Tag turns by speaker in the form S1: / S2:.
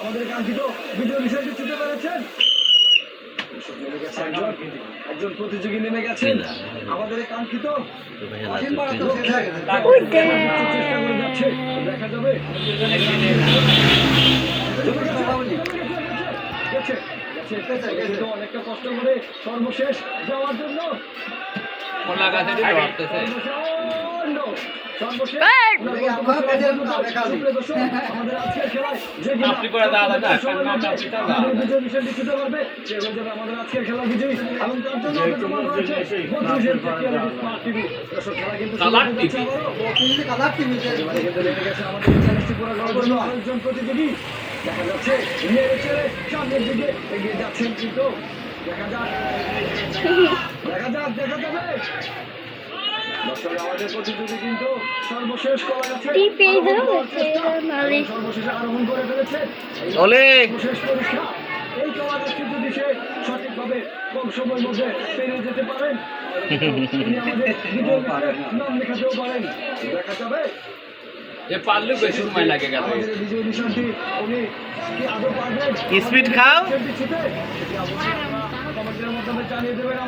S1: আমাদের কাঙ্ক্ষিত বিজয় বিষয়টি ছুটে পেরেছেন। একজন প্রতিযোগী নেমে গেছেন। আমাদের কাঙ্ক্ষিত দেখা যাবে অনেকটা কষ্ট করে সর্বশেষ যাওয়ার জন্য প্রতিযোগী দেখা যাচ্ছে সামনের দিকে এগিয়ে যাচ্ছেন, কিন্তু দেখা যাক দেখা যাবে। আমাদের প্রতিযোগী কিন্তু সর্বশেষ কলা গাছে সর্বশেষে আরোহণ করে ফেলেছে। শেষ পরীক্ষা, এই কলা গাছটি যদি সে সঠিকভাবে কম সময়ের মধ্যে পেরিয়ে যেতে পারেন, আমাদের নাম লেখাতেও পারেন। দেখা যাবে বিজয় নিশানটি উনি কি আদৌ পারবেন?
S2: স্পিড খাও।
S1: জানিয়ে দেবেন।